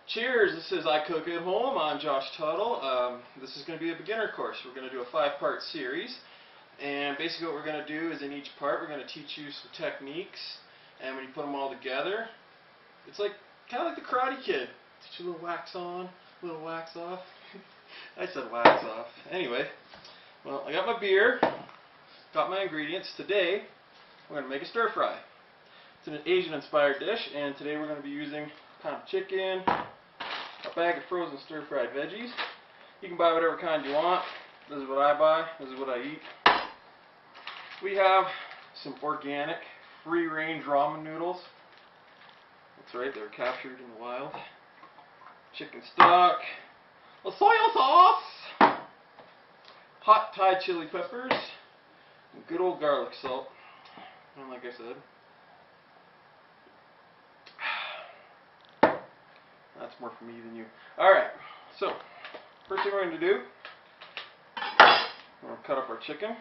Cheers, this is I Cook at Home. I'm Josh Tuttle. This is going to be a beginner course. We're going to do a 5-part series, and basically what we're going to do is in each part we're going to teach you some techniques, and when you put them all together, it's like kind of like the Karate Kid. Teach you a little wax on, a little wax off. I said wax off. Anyway, well, I got my beer, got my ingredients. Today we're going to make a stir fry. It's an Asian inspired dish, and today we're going to be using pound of chicken, a bag of frozen stir-fried veggies. You can buy whatever kind you want. This is what I buy. This is what I eat. We have some organic, free-range ramen noodles. That's right, they were captured in the wild. Chicken stock, a soy sauce, hot Thai chili peppers, and good old garlic salt. And like I said, that's more for me than you. Alright, so first thing we're going to do, we're going to cut up our chicken.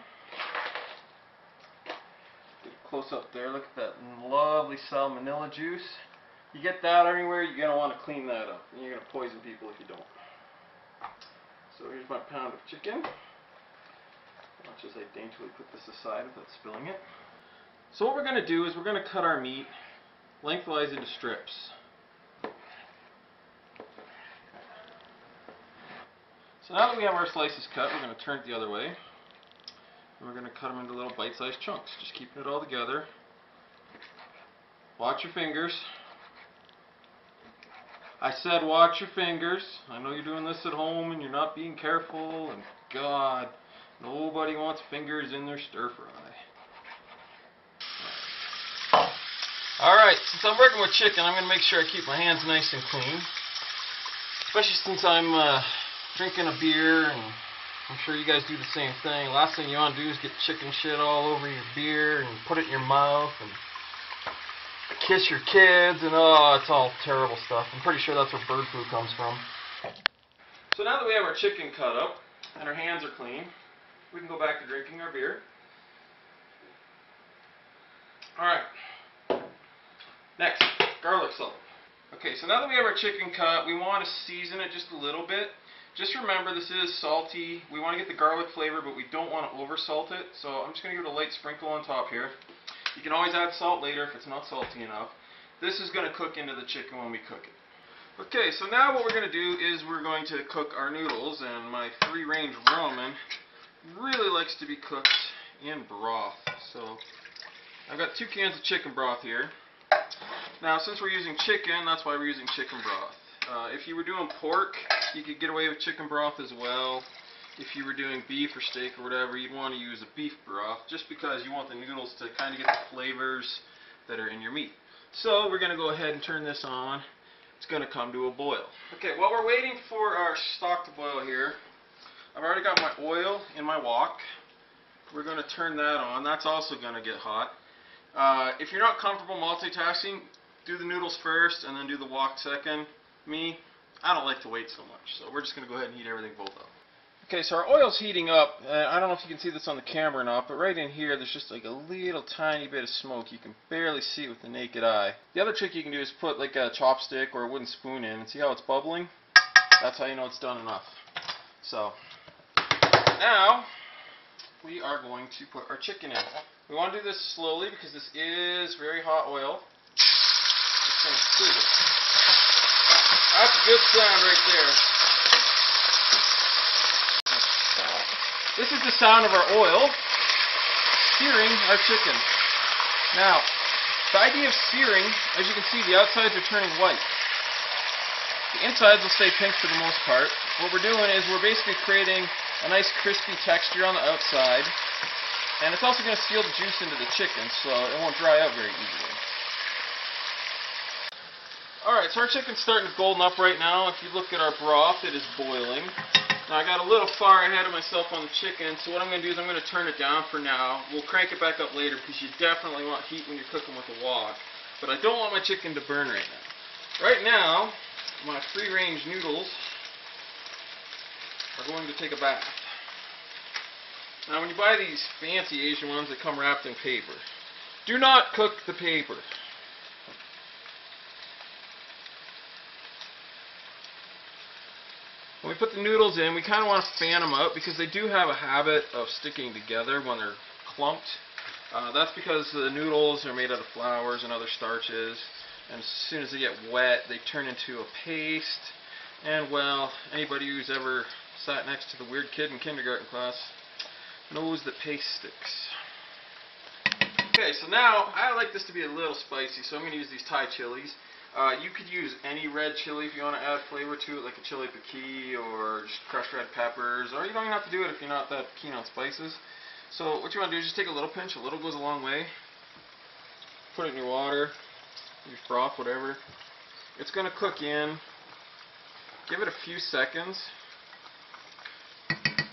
Get a close up there. Look at that lovely salmonella juice. You get that everywhere, you're going to want to clean that up. And you're going to poison people if you don't. So here's my pound of chicken. Watch as I daintily put this aside without spilling it. So what we're going to do is we're going to cut our meat lengthwise into strips. So now that we have our slices cut, we're going to turn it the other way. And we're going to cut them into little bite-sized chunks, just keeping it all together. Watch your fingers. I said watch your fingers. I know you're doing this at home and you're not being careful, and God, nobody wants fingers in their stir-fry. Alright, since I'm working with chicken, I'm going to make sure I keep my hands nice and clean. Especially since I'm drinking a beer, and I'm sure you guys do the same thing. Last thing you want to do is get chicken shit all over your beer and put it in your mouth and kiss your kids, and oh, it's all terrible stuff. I'm pretty sure that's where bird flu comes from. So now that we have our chicken cut up and our hands are clean, we can go back to drinking our beer. Alright, next, garlic salt. Okay, so now that we have our chicken cut, we want to season it just a little bit. Just remember, this is salty. We want to get the garlic flavor, but we don't want to over-salt it. So I'm just going to give it a light sprinkle on top here. You can always add salt later if it's not salty enough. This is going to cook into the chicken when we cook it. Okay, so now what we're going to do is we're going to cook our noodles, and my free-range ramen really likes to be cooked in broth. So I've got 2 cans of chicken broth here. Now, since we're using chicken, that's why we're using chicken broth. If you were doing pork, you could get away with chicken broth as well. If you were doing beef or steak or whatever, you'd want to use a beef broth, just because you want the noodles to kind of get the flavors that are in your meat. So we're going to go ahead and turn this on. It's going to come to a boil. Okay, while we're waiting for our stock to boil here, I've already got my oil in my wok. We're going to turn that on. That's also going to get hot. If you're not comfortable multitasking, do the noodles first and then do the wok second. Me, I don't like to wait so much, so we're just going to go ahead and heat everything both up. Okay, so our oil's heating up. I don't know if you can see this on the camera or not, but right in here there's just like a little tiny bit of smoke. You can barely see it with the naked eye. The other trick you can do is put like a chopstick or a wooden spoon in and see how it's bubbling? That's how you know it's done enough. So, now we are going to put our chicken in. We want to do this slowly because this is very hot oil. Just going to squeeze it. That's a good sound right there. This is the sound of our oil searing our chicken. Now, the idea of searing, as you can see, the outsides are turning white. The insides will stay pink for the most part. What we're doing is we're basically creating a nice crispy texture on the outside, and it's also going to seal the juice into the chicken, so it won't dry out very easily. Alright, so our chicken's starting to golden up right now. If you look at our broth, it is boiling. Now I got a little far ahead of myself on the chicken, so what I'm going to do is I'm going to turn it down for now. We'll crank it back up later because you definitely want heat when you're cooking with a wok. But I don't want my chicken to burn right now. Right now, my free-range noodles are going to take a bath. Now when you buy these fancy Asian ones that come wrapped in paper, do not cook the paper. when we put the noodles in, we kind of want to fan them out because they do have a habit of sticking together when they're clumped. That's because the noodles are made out of flours and other starches, and as soon as they get wet, they turn into a paste. And well, anybody who's ever sat next to the weird kid in kindergarten class knows that paste sticks. Okay, so now I like this to be a little spicy, so I'm going to use these Thai chilies. You could use any red chili if you want to add flavor to it, like a chili piquin or just crushed red peppers, or you don't even have to do it if you're not that keen on spices. So what you want to do is just take a little pinch, a little goes a long way. Put it in your water, your broth, whatever. It's going to cook in. Give it a few seconds.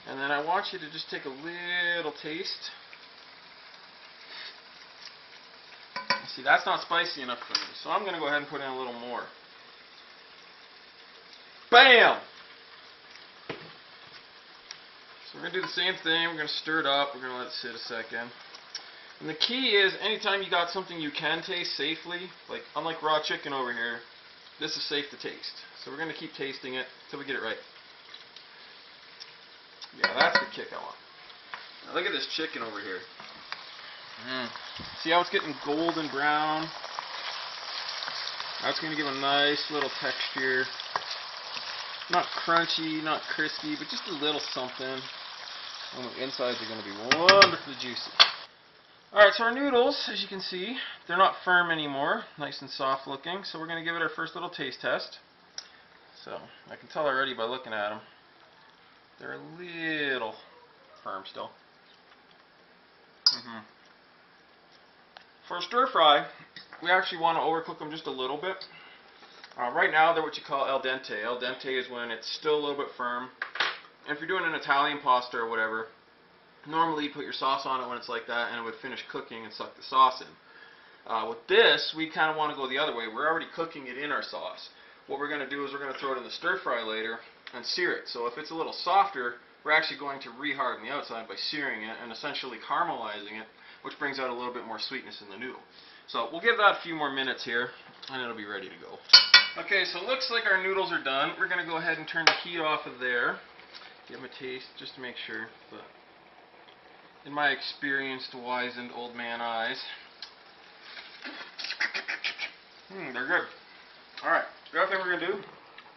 And then I want you to just take a little taste. See, that's not spicy enough for me, so I'm going to go ahead and put in a little more. BAM! So we're going to do the same thing. We're going to stir it up. We're going to let it sit a second. And the key is, anytime you got something you can taste safely, like unlike raw chicken over here, this is safe to taste. So we're going to keep tasting it until we get it right. Yeah, that's the kick I want. Now look at this chicken over here. See how it's getting golden brown? That's going to give a nice little texture. Not crunchy, not crispy, but just a little something. And the insides are going to be wonderfully juicy. Alright, so our noodles, as you can see, they're not firm anymore. Nice and soft looking. So we're going to give it our first little taste test. So, I can tell already by looking at them. They're a little firm still. For a stir fry, we actually want to overcook them just a little bit. Right now they're what you call al dente. Al dente is when it's still a little bit firm. And if you're doing an Italian pasta or whatever, normally you put your sauce on it when it's like that and it would finish cooking and suck the sauce in. With this, we kind of want to go the other way. We're already cooking it in our sauce. What we're going to do is we're going to throw it in the stir fry later and sear it. So if it's a little softer, we're actually going to re-harden the outside by searing it and essentially caramelizing it, which brings out a little bit more sweetness in the noodle. So we'll give that a few more minutes here, and it'll be ready to go. Okay, so it looks like our noodles are done. We're going to go ahead and turn the heat off of there. Give them a taste just to make sure. But in my experienced, wizened old man eyes, they're good. Alright, the other thing we're going to do,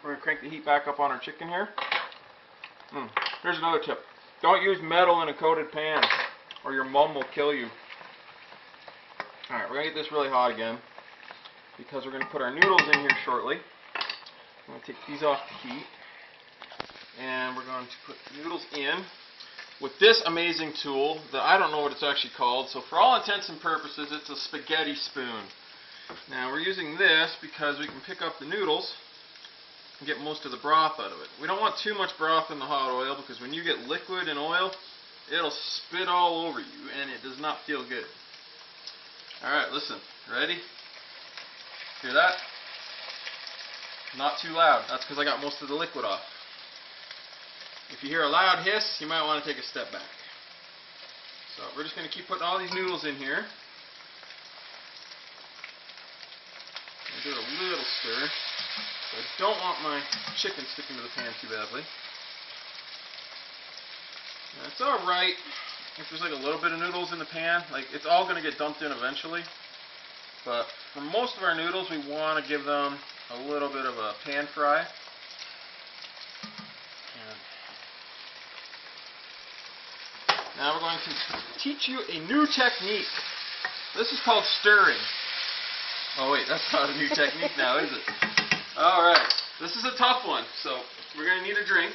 we're going to crank the heat back up on our chicken here. Here's another tip. Don't use metal in a coated pan, or your mom will kill you. Alright, we're going to get this really hot again, because we're going to put our noodles in here shortly. I'm going to take these off the heat, and we're going to put the noodles in with this amazing tool that I don't know what it's actually called. So for all intents and purposes, it's a spaghetti spoon. Now we're using this because we can pick up the noodles and get most of the broth out of it. We don't want too much broth in the hot oil, because when you get liquid in oil, it'll spit all over you and it does not feel good. Alright, listen. Ready? Hear that? Not too loud. That's because I got most of the liquid off. If you hear a loud hiss, you might want to take a step back. So we're just going to keep putting all these noodles in here. Do a little stir. So I don't want my chicken sticking to the pan too badly. Now, it's alright if there's like a little bit of noodles in the pan. Like, it's all going to get dumped in eventually. But for most of our noodles, we want to give them a little bit of a pan fry. Now we're going to teach you a new technique. This is called stirring. Oh wait, that's not a new technique now, is it? Alright, this is a tough one, so we're going to need a drink.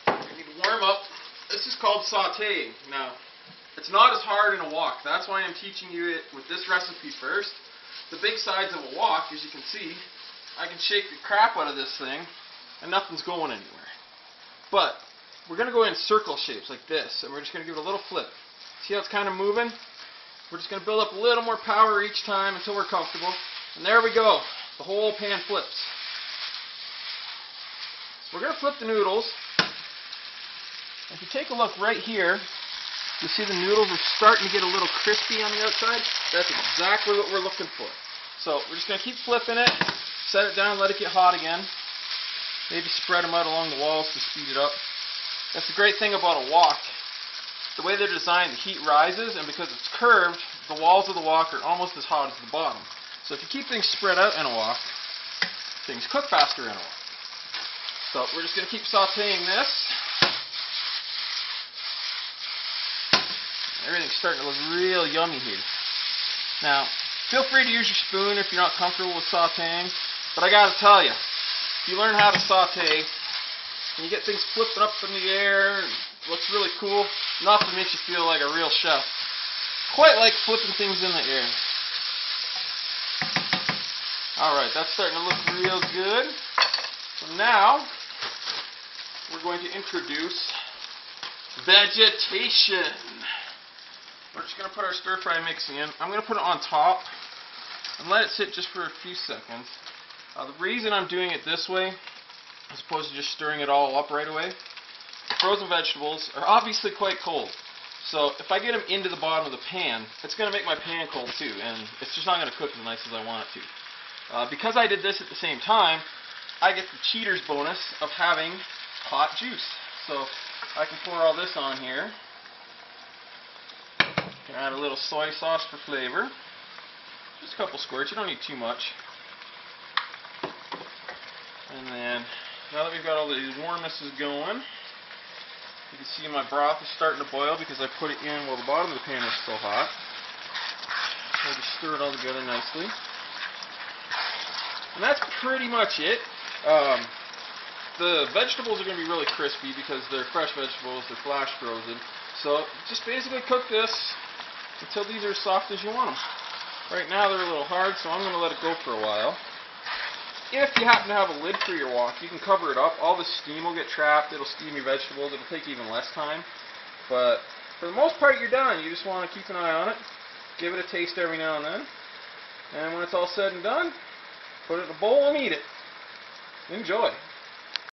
We need to warm up. This is called sautéing. Now, it's not as hard in a wok. That's why I'm teaching you it with this recipe first. The big sides of a wok, as you can see, I can shake the crap out of this thing and nothing's going anywhere. But we're going to go in circle shapes like this, and we're just going to give it a little flip. See how it's kind of moving? We're just going to build up a little more power each time until we're comfortable. And there we go. The whole pan flips. So we're going to flip the noodles. If you take a look right here, you see the noodles are starting to get a little crispy on the outside. That's exactly what we're looking for. So we're just going to keep flipping it, set it down, let it get hot again. Maybe spread them out along the walls to speed it up. That's the great thing about a wok. The way they're designed, the heat rises, and because it's curved, the walls of the wok are almost as hot as the bottom. So if you keep things spread out in a wok, things cook faster in a wok. So we're just going to keep sauteing this. Everything's starting to look real yummy here. Now, feel free to use your spoon if you're not comfortable with sauteing, but I got to tell you, if you learn how to saute, and you get things flipping up in the air, and it looks really cool, nothing makes you feel like a real chef. Quite like flipping things in the air. Alright, that's starting to look real good. So now, we're going to introduce vegetation. We're just going to put our stir fry mix in. I'm going to put it on top and let it sit just for a few seconds. The reason I'm doing it this way, as opposed to just stirring it all up right away, frozen vegetables are obviously quite cold. So if I get them into the bottom of the pan, it's going to make my pan cold too, and it's just not going to cook as nice as I want it to. Because I did this at the same time, I get the cheater's bonus of having hot juice. So I can pour all this on here. Add a little soy sauce for flavor. Just a couple squirts, you don't need too much. And then, now that we've got all these warmnesses going, you can see my broth is starting to boil because I put it in while the bottom of the pan is still hot. So I just stir it all together nicely. And that's pretty much it. The vegetables are going to be really crispy because they're fresh vegetables, they're flash frozen. So just basically cook this until these are as soft as you want them. Right now they're a little hard, so I'm going to let it go for a while. If you happen to have a lid for your wok, you can cover it up. All the steam will get trapped, it'll steam your vegetables, it'll take even less time. But for the most part you're done. You just want to keep an eye on it, give it a taste every now and then. And when it's all said and done, put it in a bowl and eat it. Enjoy.